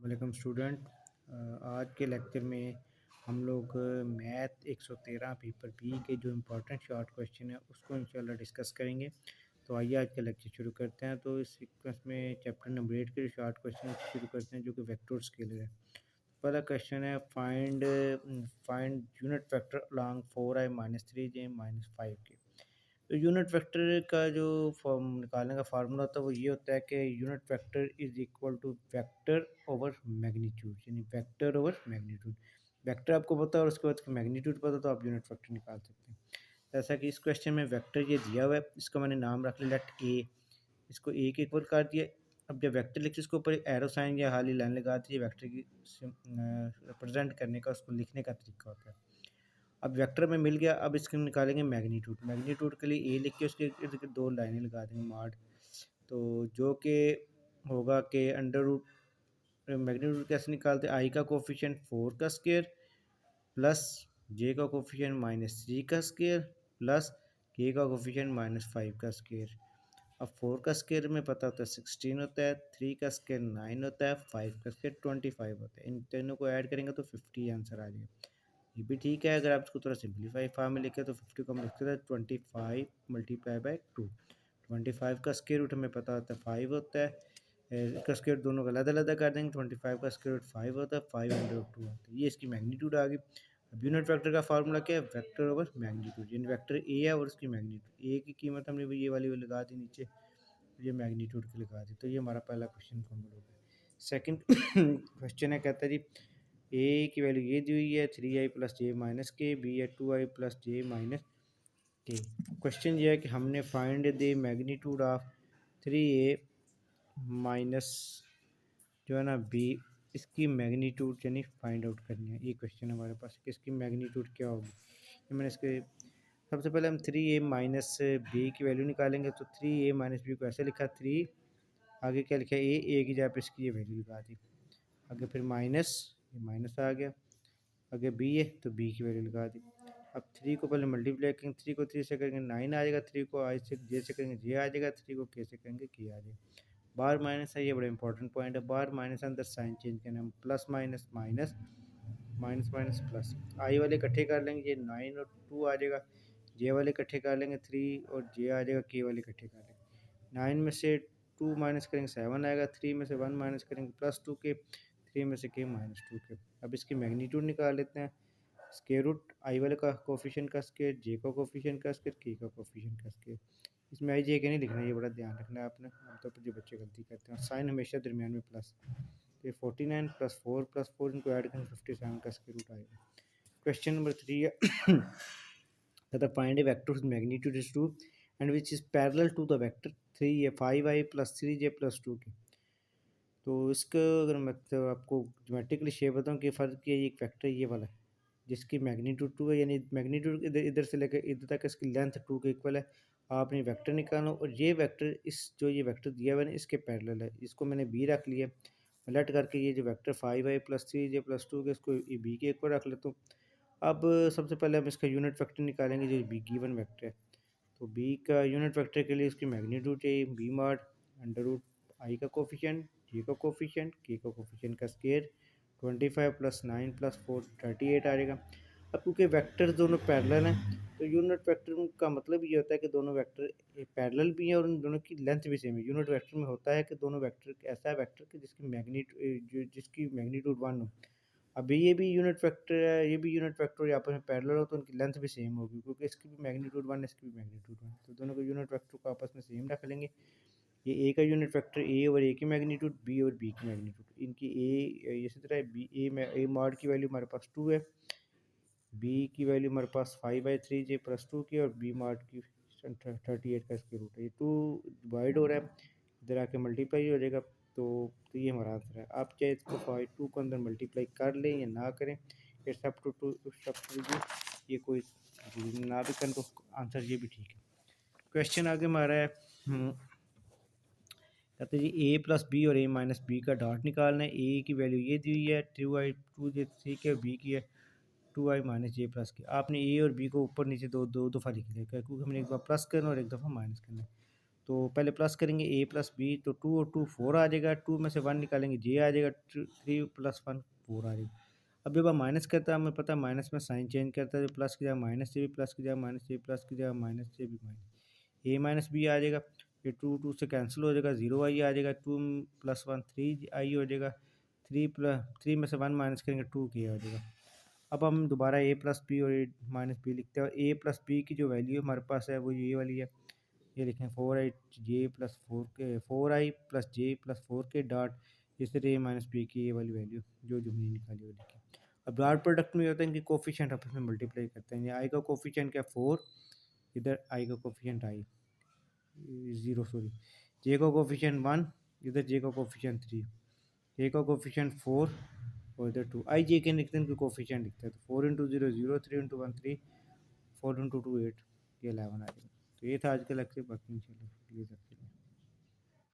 Welcome student. आज के lecture में हम लोग मैथ 113 पेपर बी के जो इम्पोर्टेंट शॉर्ट क्वेश्चन है उसको इंशाल्लाह डिस्कस करेंगे। तो आइए आज का लेक्चर शुरू करते हैं। तो इस सीक्वेंस में चैप्टर नंबर 8 के जो शॉर्ट क्वेश्चन है शुरू करते हैं, जो कि वेक्टर स्केलर है। पहला क्वेश्चन है find find unit vector along 4i-3j-5 के। तो यूनिट वेक्टर का जो फॉर्म निकालने का फार्मूला होता है वो ये होता है कि unit vector is equal to vector over magnitude, यानी वेक्टर ओवर मैग्नीट्यूड। वेक्टर आपको पता है और उसके बाद मैग्नीट्यूड पता, तो आप यूनिट वेक्टर निकाल सकते हैं। जैसा कि इस क्वेश्चन में वेक्टर ये दिया हुआ है, इसका मैंने नाम रख लिया लेट ए, इसको ए के इक्वल कर दिया। अब जब वेक्टर लिखते इसको ऊपर एरो साइन या हाली लाइन लगा दी, वेक्टर की रिप्रेजेंट करने का, उसको लिखने का तरीका होता है। अब वेक्टर में मिल गया, अब इसके निकालेंगे मैग्नीट्यूड। मैग्नीट्यूड के लिए ए लिख के उसके इर्द गिर्द दो लाइनें लगा देंगे माड, तो जो कि होगा कि अंडर रूट मैग्नीट्यूड कैसे निकालते हैं, आई का कोफिशिएंट 4 का स्क्वायर प्लस जे का कोफिशिएंट -3 का स्क्वायर प्लस के का कोफिशिएंट -5 का स्क्वायर। अब 4 का स्क्वायर में पता होता है 16 होता है, 3 का स्क्वायर 9 होता है, 5 का स्क्वायर 25 होता है। इन तीनों को ऐड करेंगे तो 50 आंसर आ जाएगा। ये भी ठीक है। अगर आप इसको थोड़ा सिंप्लीफाई फॉर्म में लिखे तो 50 को हम लिखते हैं 25 मल्टीप्लाई बाई 2। 25 का स्क्वायर रूट हमें पता होता है 5 होता है, इसका स्क्वायर दोनों का अलग अलग कर देंगे। 25 का स्क्वायर रूट 5 होता है, 5/2 होता है। ये इसकी मैग्नीट्यूड आ गई। अब यूनिट वेक्टर का फार्मूला क्या है, वेक्टर ओवर मैग्नीट्यूड। यानी वेक्टर ए है और उसकी मैग्नीट्यूड, ए की कीमत हमने ये वाली लगा दी नीचे, ये मैग्नीट्यूड की लगा दी। तो ये हमारा पहला क्वेश्चन कम्प्लीट हो गया। सेकंड क्वेश्चन है, कहता है जी ए की वैल्यू ये दी हुई है 3i + j-k, बी है 2i + j-k। क्वेश्चन ये है कि हमने find the magnitude of 3a minus जो है ना बी, इसकी मैग्नीट्यूड यानी फाइंड आउट करनी है। ये क्वेश्चन हमारे पास कि इसकी मैग्नीट्यूड क्या होगी। ये मैंने इसके सबसे पहले हम 3a माइनस बी की वैल्यू निकालेंगे। तो 3a माइनस बी को ऐसे लिखा, 3 आगे क्या लिखा, ए की जगह पे इसकी ये वैल्यू लगा दी, आगे फिर माइनस, ये माइनस आ गया, आगे बी है तो बी की वैल्यू लगा दी। अब 3 को पहले मल्टीप्लाई करेंगे, 3 को 3 से करेंगे 9 आ जाएगा, 3 को आई से जे से करेंगे जे आ जाएगा, 3 को के से करेंगे के आ जाएगा। बार माइनस है, ये बड़ा इंपॉर्टेंट पॉइंट है। बार माइनस अंदर साइन चेंज करना, हम plus minus minus minus minus plus, I वाले इकट्ठे कर लेंगे, ये 9 और 2 आ जाएगा। जे वाले इकट्ठे कर लेंगे 3 और जे आ जाएगा, के वाले इकट्ठे कर लेंगे। 9 में से 2 माइनस करेंगे 7 आएगा, 3 में से 1 माइनस करेंगे +2 के, 3 में से के -2 के। अब इसकी मैग्नीट्यूड निकाल लेते हैं। स्क्वायर रूट आई वाले का कोफिशिएंट का स्क्वायर, जे का कोफिशिएंट का स्क्वायर, के का कोफिशिएंट का स्क्वायर। इसमें आई जे के नहीं लिखना, ये बड़ा ध्यान रखना है आपने, आमतौर पर जो बच्चे गलती करते हैं। साइन हमेशा दरमियान में प्लस, तो ये 49 + 4 इनको ऐड करेंगे 57 का स्क्वायर रूट आएगा। क्वेश्चन नंबर 3 है that the find a vector whose magnitude is 2 and which is parallel to the vector 5i + 3j + 2 के। तो इसका अगर मतलब आपको ज्योमेट्रिकली शेप बताऊँ कि फ़र्क ये एक वेक्टर ये वाला है जिसकी मैग्नीट्यूड 2 है, यानी मैग्नीट्यूड इधर इधर से लेकर इधर तक इसकी लेंथ 2 के इक्वल है। आपने वेक्टर निकालना और ये वेक्टर इस जो ये वेक्टर दिया हुआ है ना इसके पैरेलल है। इसको मैंने बी रख लिया, पलट करके ये जो वेक्टर 5i + 3j + 2 के, इसको बी के इक्वल रख लेता हूँ। अब सबसे पहले हम इसका यूनिट वेक्टर निकालेंगे जो बी गिवन वेक्टर है। तो बी का यूनिट वेक्टर के लिए इसकी मैग्नीट्यूड चाहिए B mod under root I का कोफिशिएंट, जे का कोफिशिएंट, के का कोफिशिएंट का स्क्वायर। 25 + 9 + 4 38 आ जाएगा। अब क्योंकि वेक्टर दोनों पैरेलल हैं तो यूनिट वेक्टर का मतलब ये होता है कि दोनों वेक्टर पैरेलल भी हैं और उन दोनों की लेंथ भी सेम है। यूनिट वेक्टर में होता है कि दोनों वेक्टर ऐसा है वेक्टर कि जिसकी मैग्नीट्यूड 1 हो। अभी ये भी यूनिट वेक्टर है, ये भी यूनिट वेक्टर आपस में पैरेलल हो तो उनकी लेंथ भी सेम होगी, क्योंकि इसकी भी मैग्नीट्यूड 1 इसकी भी मैग्नीट्यूड 1, तो दोनों को यूनिट वेक्टर को आपस में सेम रख लेंगे। ये ए का यूनिट वेक्टर ए और ए की मैग्नीट्यूड, बी और बी की मैग्नीट्यूड, इनकी ए इसी तरह बी ए में ए मॉड की वैल्यू हमारे पास 2 है, बी की वैल्यू हमारे पास 5/3j + 2 की, और बी मॉड की 38 का स्क्वायर रूट है। ये 2 डिवाइड हो रहा है, इधर आके मल्टीप्लाई हो जाएगा। तो ये हमारा आंसर है। आप चाहे इसको 2 को अंदर मल्टीप्लाई कर लें या ना करें, इट्स अप टू यू, ये कोई ना भी करें तो आंसर ये भी ठीक है। क्वेश्चन आगे हमारा है, कहते हैं जी a + b और a - b का डॉट निकालना है। a की वैल्यू ये दी हुई है 2j 3 के, b की है 2i - j + के। आपने a और b को ऊपर नीचे दो दो दफ़ा लिख लिया, क्योंकि हमने एक बार प्लस करना और एक दफ़ा माइनस करना है। तो तो पहले प्लस करेंगे a प्लस बी, तो 2 और 2 4 आ जाएगा, 2 में से 1 निकालेंगे j आ जाएगा, 3 प्लस 1 4 आ जाएगा। अब जब आप माइनस करता है हमें पता है माइनस में साइन चेंज करता है, जो प्लस की जगह माइनस से भी प्लस की जगह माइनस से प्लस की जगह माइनस से भी माइनस, a माइनस बी आ जाएगा, ये 2 2 से कैंसिल हो जाएगा, 0 आई आ जाएगा, 2 प्लस 1 3 आई हो जाएगा, 3 में से 1 माइनस करेंगे 2 के आ जाएगा। अब हम दोबारा a प्लस बी और a माइनस बी लिखते हैं, a प्लस बी की जो वैल्यू हमारे पास है वो ये वाली है, ये लिखें 4i जे प्लस 4 के 4i प्लस जे प्लस 4 के डॉट इस तरह ए माइनस बी की ये वाली वैल्यू जो हमने निकाली वो लिखी। अब डॉट प्रोडक्ट में होता है इनकी कोफिशिएंट आपस में मल्टीप्लाई करते हैं, आई का कोफिशिएंट क्या 4, इधर आई का कोफिशिएंट आई 0 सॉरी, जे का कोफिशिएंट 1, इधर जे का कोफिशिएंट 3, ए का कोफिशिएंट 4 और इधर 2, आई जे के लिखते हैं इनके कोफिशिएंट लिखते हैं, तो 4 इंटू 0 0, 3 इंटू 1 3, 4 इंटू 2 8, ये 11 आ जाएगा। तो ये था आज का लेक्चर, बाकी इंशाल्लाह